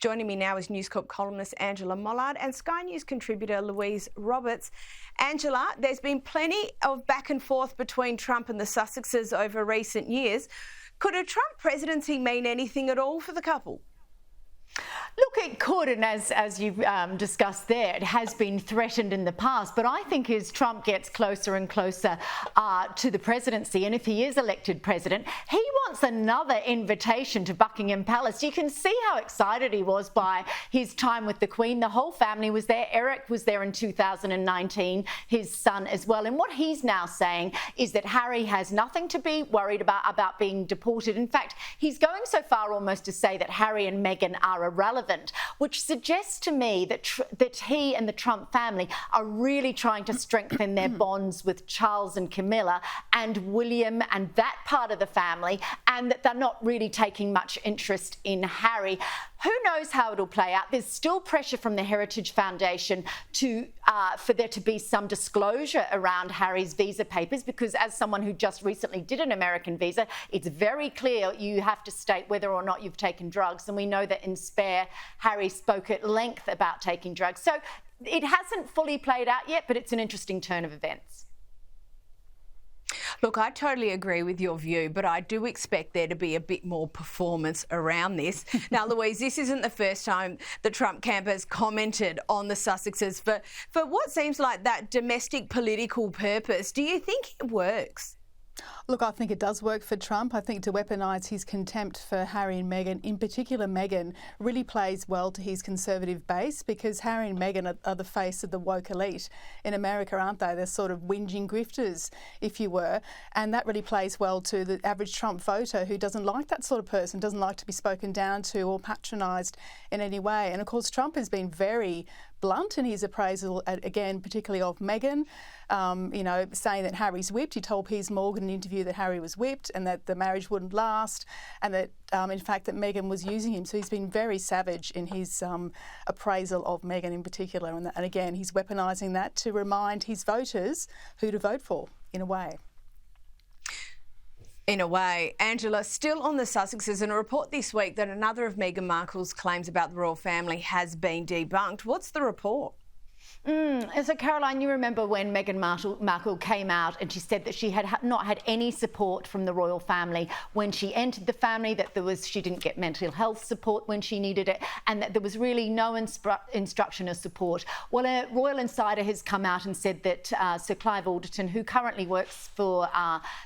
Joining me now is News Corp columnist Angela Mollard and Sky News contributor Louise Roberts. Angela, there's been plenty of back and forth between Trump and the Sussexes over recent years. Could a Trump presidency mean anything at all for the couple? Look, it could, and as you've discussed there, it has been threatened in the past. But I think as Trump gets closer and closer to the presidency, and if he is elected president, he wants another invitation to Buckingham Palace. You can see how excited he was by his time with the Queen. The whole family was there. Eric was there in 2019, his son as well. And what he's now saying is that Harry has nothing to be worried about being deported. In fact, he's going so far almost to say that Harry and Meghan are irrelevant, which suggests to me that he and the Trump family are really trying to strengthen their bonds with Charles and Camilla and William and that part of the family, and that they're not really taking much interest in Harry. Who knows how it'll play out? There's still pressure from the Heritage Foundation for there to be some disclosure around Harry's visa papers, because as someone who just recently did an American visa, it's very clear you have to state whether or not you've taken drugs. And we know that in Spare, Harry spoke at length about taking drugs. So it hasn't fully played out yet, but it's an interesting turn of events. Look, I totally agree with your view, but I do expect there to be a bit more performance around this. Now, Louise, this isn't the first time the Trump camp has commented on the Sussexes for what seems like that domestic political purpose. Do you think it works? Look, I think it does work for Trump. I think to weaponise his contempt for Harry and Meghan, in particular Meghan, really plays well to his conservative base, because Harry and Meghan are the face of the woke elite in America, aren't they? They're sort of whinging grifters, if you were. And that really plays well to the average Trump voter who doesn't like that sort of person, doesn't like to be spoken down to or patronised in any way. And of course, Trump has been very blunt in his appraisal, again, particularly of Meghan, saying that Harry's whipped. He told Piers Morgan in an interview that Harry was whipped and that the marriage wouldn't last, and that, in fact, that Meghan was using him. So he's been very savage in his appraisal of Meghan in particular. And again, he's weaponising that to remind his voters who to vote for, in a way. In a way. Angela, still on the Sussexes, and a report this week that another of Meghan Markle's claims about the royal family has been debunked. What's the report? So, Caroline, you remember when Meghan Markle came out and she said that she had not had any support from the royal family when she entered the family, that she didn't get mental health support when she needed it, and that there was really no instruction or support. Well, a royal insider has come out and said that Sir Clive Alderton, who currently works for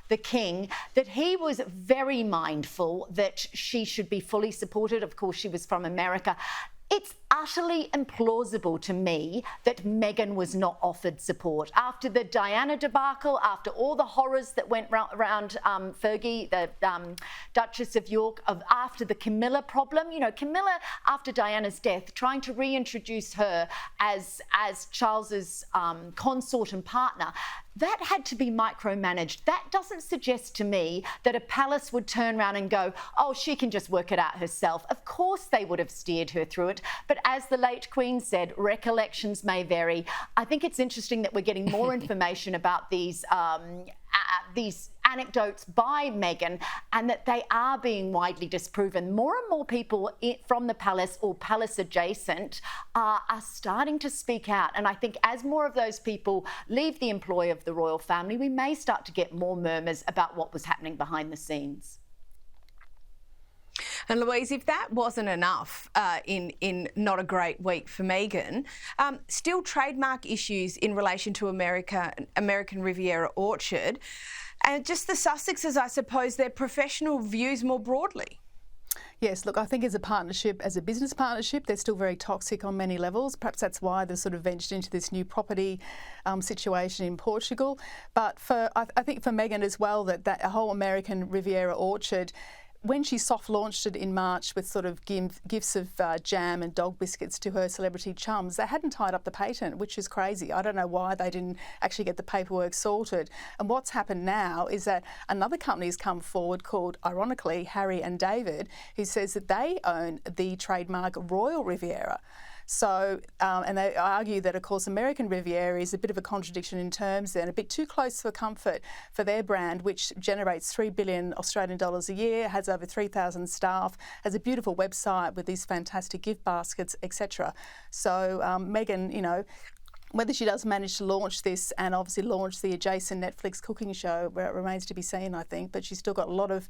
the King, that he was very mindful that she should be fully supported. Of course, she was from America. It's utterly implausible to me that Meghan was not offered support. After the Diana debacle, after all the horrors that went around Fergie, the Duchess of York, after the Camilla problem, Camilla, after Diana's death, trying to reintroduce her as Charles's consort and partner, that had to be micromanaged. That doesn't suggest to me that a palace would turn around and go, oh, she can just work it out herself. Of course they would have steered her through it. But as the late Queen said, recollections may vary. I think it's interesting that we're getting more information about these anecdotes by Meghan, and that they are being widely disproven. More and more people from the palace or palace adjacent are starting to speak out. And I think as more of those people leave the employ of the royal family, we may start to get more murmurs about what was happening behind the scenes. And Louise, if that wasn't enough in not a great week for Meghan, still trademark issues in relation to American Riviera Orchard, and just the Sussexes, I suppose, their professional views more broadly. Yes, look, I think as a partnership, as a business partnership, they're still very toxic on many levels. Perhaps that's why they've sort of ventured into this new property situation in Portugal. But I think for Meghan as well, that whole American Riviera Orchard, when she soft launched it in March with sort of gifts of jam and dog biscuits to her celebrity chums, they hadn't tied up the patent, which is crazy. I don't know why they didn't actually get the paperwork sorted. And what's happened now is that another company has come forward called, ironically, Harry and David, who says that they own the trademark Royal Riviera. So, and they argue that, of course, American Riviera is a bit of a contradiction in terms and a bit too close for comfort for their brand, which generates 3 billion Australian dollars a year, has over 3,000 staff, has a beautiful website with these fantastic gift baskets, etc. So Meghan, you know, whether she does manage to launch this and obviously launch the adjacent Netflix cooking show, where it remains to be seen, I think, but she's still got a lot of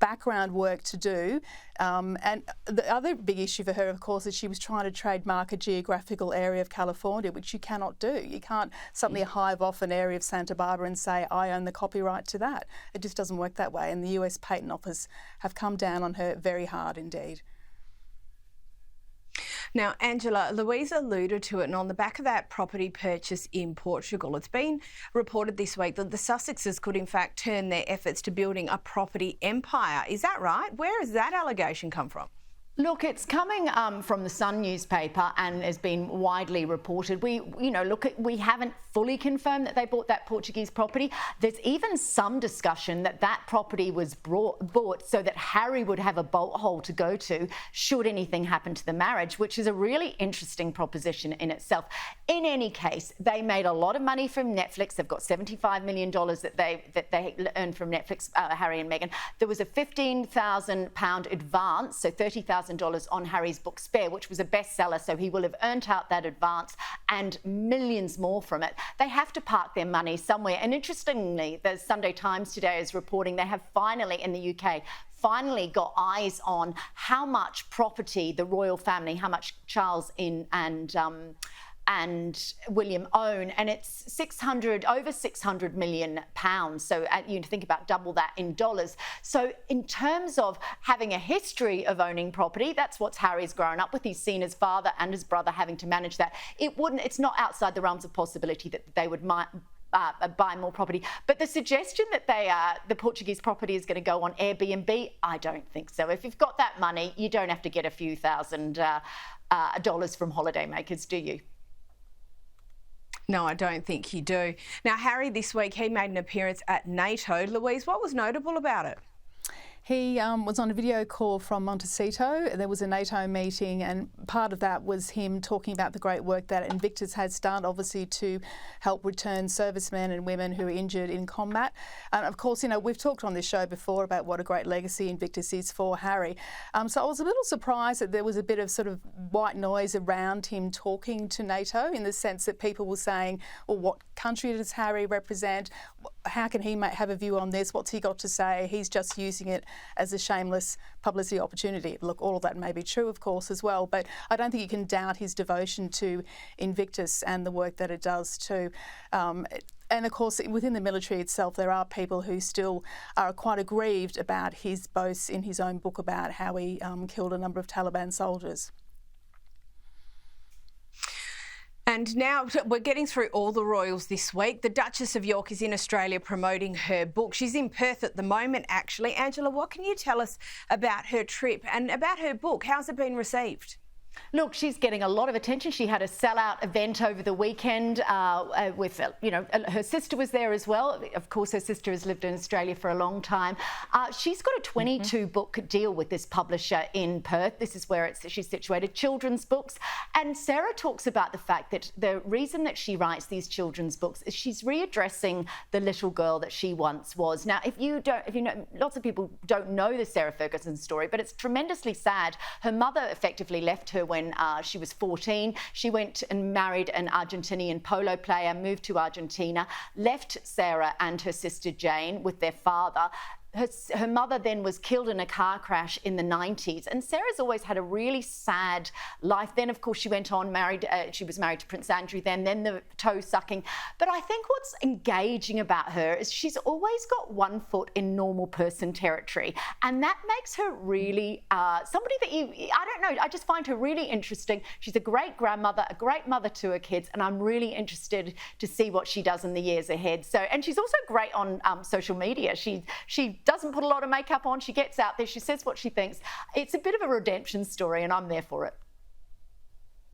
background work to do. And the other big issue for her, of course, is she was trying to trademark a geographical area of California, which you cannot do. You can't suddenly hive off an area of Santa Barbara and say, I own the copyright to that. It just doesn't work that way. And the US Patent Office have come down on her very hard indeed. Now, Angela, Louise alluded to it, and on the back of that property purchase in Portugal, it's been reported this week that the Sussexes could in fact turn their efforts to building a property empire. Is that right? Where has that allegation come from? Look, it's coming from the Sun newspaper and has been widely reported. We haven't fully confirmed that they bought that Portuguese property. There's even some discussion that that property was bought so that Harry would have a bolt hole to go to should anything happen to the marriage, which is a really interesting proposition in itself. In any case, they made a lot of money from Netflix. They've got $75 million that they earned from Netflix, Harry and Meghan. There was a £15,000 advance, so $30,000 on Harry's book Spare, which was a bestseller, so he will have earned out that advance and millions more from it. They have to park their money somewhere. And interestingly, the Sunday Times today is reporting they have finally, in the UK, finally got eyes on how much property the royal family, how much Charles and William own, and it's over £600 million. So you think about double that in dollars. So in terms of having a history of owning property, that's what Harry's grown up with. He's seen his father and his brother having to manage that. It's not outside the realms of possibility that they would buy more property. But the suggestion that the Portuguese property is going to go on Airbnb, I don't think so. If you've got that money, you don't have to get a few thousand dollars from holidaymakers, do you? No, I don't think you do. Now, Harry, this week, he made an appearance at NATO. Louise, what was notable about it? He was on a video call from Montecito. There was a NATO meeting, and part of that was him talking about the great work that Invictus has done, obviously, to help return servicemen and women who are injured in combat. And of course, you know, we've talked on this show before about what a great legacy Invictus is for Harry. So I was a little surprised that there was a bit of sort of white noise around him talking to NATO, in the sense that people were saying, well, what country does Harry represent? How can he have a view on this? What's he got to say? He's just using it as a shameless publicity opportunity. Look, all of that may be true, of course, as well, but I don't think you can doubt his devotion to Invictus and the work that it does too. And of course, within the military itself, there are people who still are quite aggrieved about his boasts in his own book about how he killed a number of Taliban soldiers. And now we're getting through all the royals this week. The Duchess of York is in Australia promoting her book. She's in Perth at the moment, actually. Angela, what can you tell us about her trip and about her book? How's it been received? Look, she's getting a lot of attention. She had a sellout event over the weekend with, her sister was there as well. Of course, her sister has lived in Australia for a long time. She's got a 22-book deal with this publisher in Perth. This is where she's situated, children's books. And Sarah talks about the fact that the reason that she writes these children's books is she's readdressing the little girl that she once was. Now, if you know, lots of people don't know the Sarah Ferguson story, but it's tremendously sad. Her mother effectively left her when she was 14. She went and married an Argentinian polo player, moved to Argentina, left Sarah and her sister Jane with their father. Her mother then was killed in a car crash in the 90s, and Sarah's always had a really sad life. Then, of course, she went on, she was married to Prince Andrew then the toe sucking. But I think what's engaging about her is she's always got one foot in normal person territory, and that makes her really somebody that I don't know, I just find her really interesting. She's a great grandmother, a great mother to her kids, and I'm really interested to see what she does in the years ahead. So, and she's also great on social media. She doesn't put a lot of makeup on. She gets out there. She says what she thinks. It's a bit of a redemption story, and I'm there for it.